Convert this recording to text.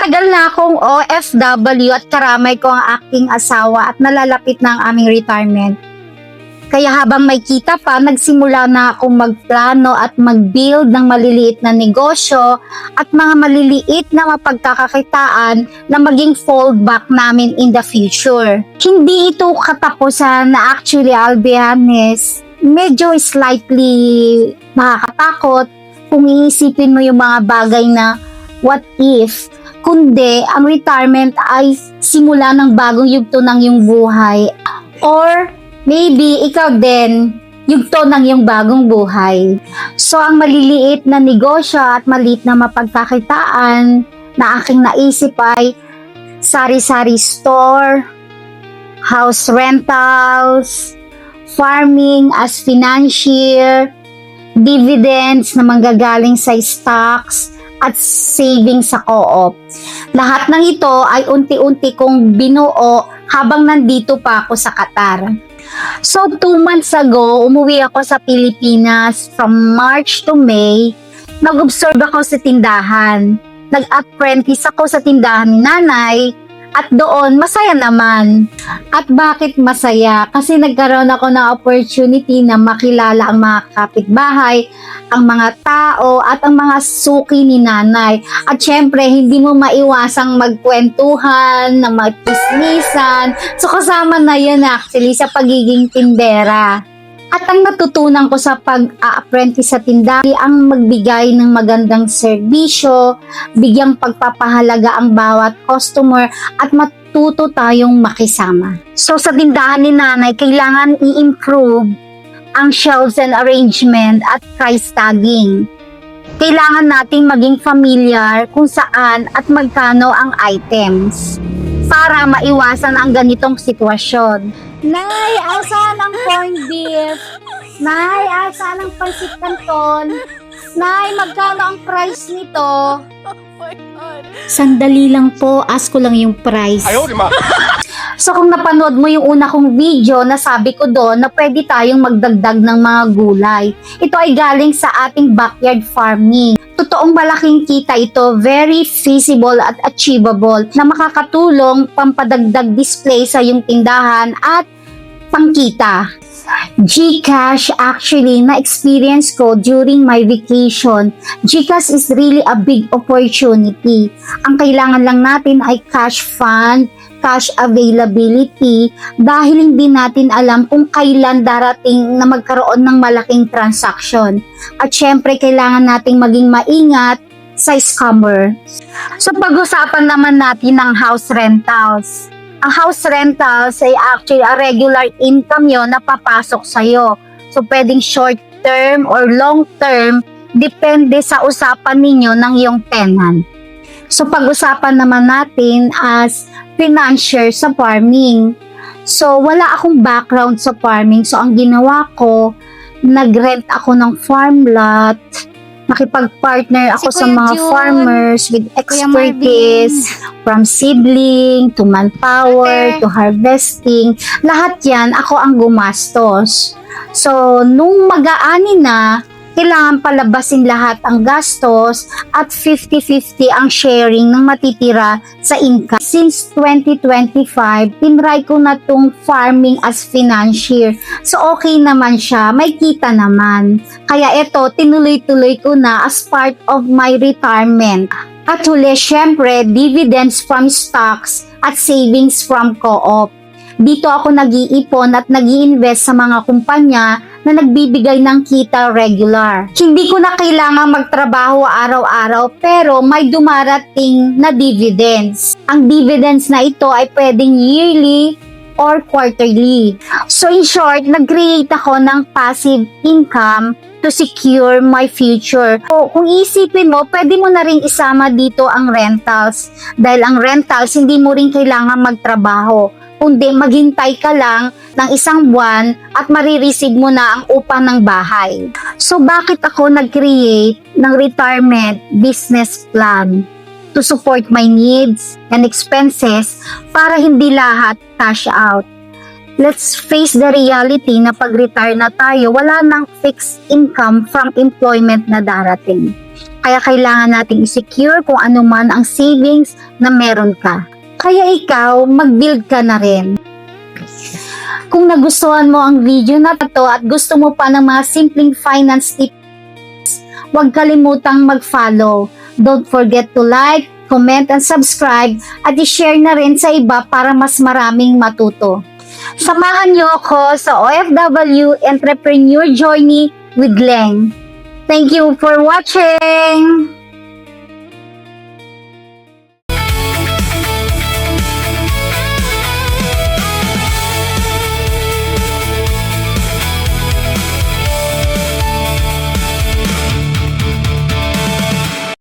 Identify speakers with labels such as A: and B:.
A: Matagal na akong OFW at karamay ko ang aking asawa at nalalapit na ang aming retirement. Kaya habang may kita pa, nagsimula na akong magplano at mag-build ng maliliit na negosyo at mga maliliit na mapagkakakitaan na maging fallback namin in the future. Hindi ito katapusan na actually, I'll be honest, medyo slightly nakakatakot kung iisipin mo yung mga bagay na what if, kundi ang retirement ay simula ng bagong yugto ng iyong buhay, or maybe ikaw din yugto ng iyong bagong buhay. So ang maliliit na negosyo at maliit na mapagkakitaan na aking naisip ay sari-sari store, house rentals, farming as financier, dividends na manggagaling sa stocks, at saving sa co-op. Lahat ng ito ay unti-unti kong binuo habang nandito pa ako sa Qatar. So 2 months ago, umuwi ako sa Pilipinas from March to May. Nag-observe ako sa tindahan. Nag-apprentice ako sa tindahan ni nanay. At doon, masaya naman. At bakit masaya? Kasi nagkaroon ako ng opportunity na makilala ang mga kapitbahay, ang mga tao, at ang mga suki ni nanay. At syempre, hindi mo maiwasang magkwentuhan, na magkismisan. So, kasama na yun actually sa pagiging tindera. At ang natutunan ko sa pag-apprentice sa tindahan ang magbigay ng magandang serbisyo, bigyang pagpapahalaga ang bawat customer at matuto tayong makisama. So sa tindahan ni nanay, kailangan i-improve ang shelves and arrangement at price tagging. Kailangan nating maging familiar kung saan at magkano ang items para maiwasan ang ganitong sitwasyon. Nay, asan ang corned beef? Nay, asan ang pansit canton? Nay, magkano ang price nito? Sandali lang po, ask ko lang yung price. So kung napanood mo yung una kong video, nasabi ko doon na pwede tayong magdagdag ng mga gulay. Ito ay galing sa ating backyard farming. Totoong malaking kita ito, very feasible at achievable na makakatulong pampadagdag display sa iyong tindahan at pangkita. GCash actually na-experience ko during my vacation. GCash is really a big opportunity. Ang kailangan lang natin ay cash fund, cash availability dahil hindi natin alam kung kailan darating na magkaroon ng malaking transaction. At syempre, kailangan nating maging maingat sa scammer. So, pag-usapan naman natin ng house rentals. Ang house rentals ay actually a regular income yon na papasok sa'yo. So, pwedeng short term or long term, depende sa usapan ninyo ng iyong tenant. So, pag-usapan naman natin as financier sa farming. So, wala akong background sa farming. So, ang ginawa ko, nag-rent ako ng farm lot, nakipag-partner ako sa mga farmers with expertise from seedling to manpower to harvesting. Lahat yan, ako ang gumastos. So, nung mag-aani na, kailangan palabasin lahat ang gastos at 50-50 ang sharing ng matitira sa income. Since 2025, tinry ko na tong farming as financier. So okay naman siya, may kita naman. Kaya ito, tinuloy-tuloy ko na as part of my retirement. At huli, syempre, dividends from stocks at savings from co-op. Dito ako nag-iipon at nag-i-invest sa mga kumpanya na nagbibigay ng kita regular. Hindi ko na kailangang magtrabaho araw-araw pero may dumarating na dividends. Ang dividends na ito ay pwedeng yearly or quarterly. So in short, nag-create ako ng passive income to secure my future. So, kung isipin mo, pwede mo na rin isama dito ang rentals. Dahil ang rentals, hindi mo rin kailangan magtrabaho, kundi maghintay ka lang ng 1 buwan at marireceive mo na ang upa ng bahay. So, bakit ako nag-create ng retirement business plan? To support my needs and expenses para hindi lahat cash out. Let's face the reality na pag-retire na tayo, wala nang fixed income from employment na darating. Kaya kailangan nating i-secure kung ano man ang savings na meron ka. Kaya ikaw, mag-build ka na rin. Kung nagustuhan mo ang video na to at gusto mo pa ng mga simpleng finance tips, huwag kalimutang mag-follow. Don't forget to like, comment, and subscribe at i-share na rin sa iba para mas maraming matuto. Samahan niyo ako sa OFW Entrepreneur Journey with Leng. Thank you for watching!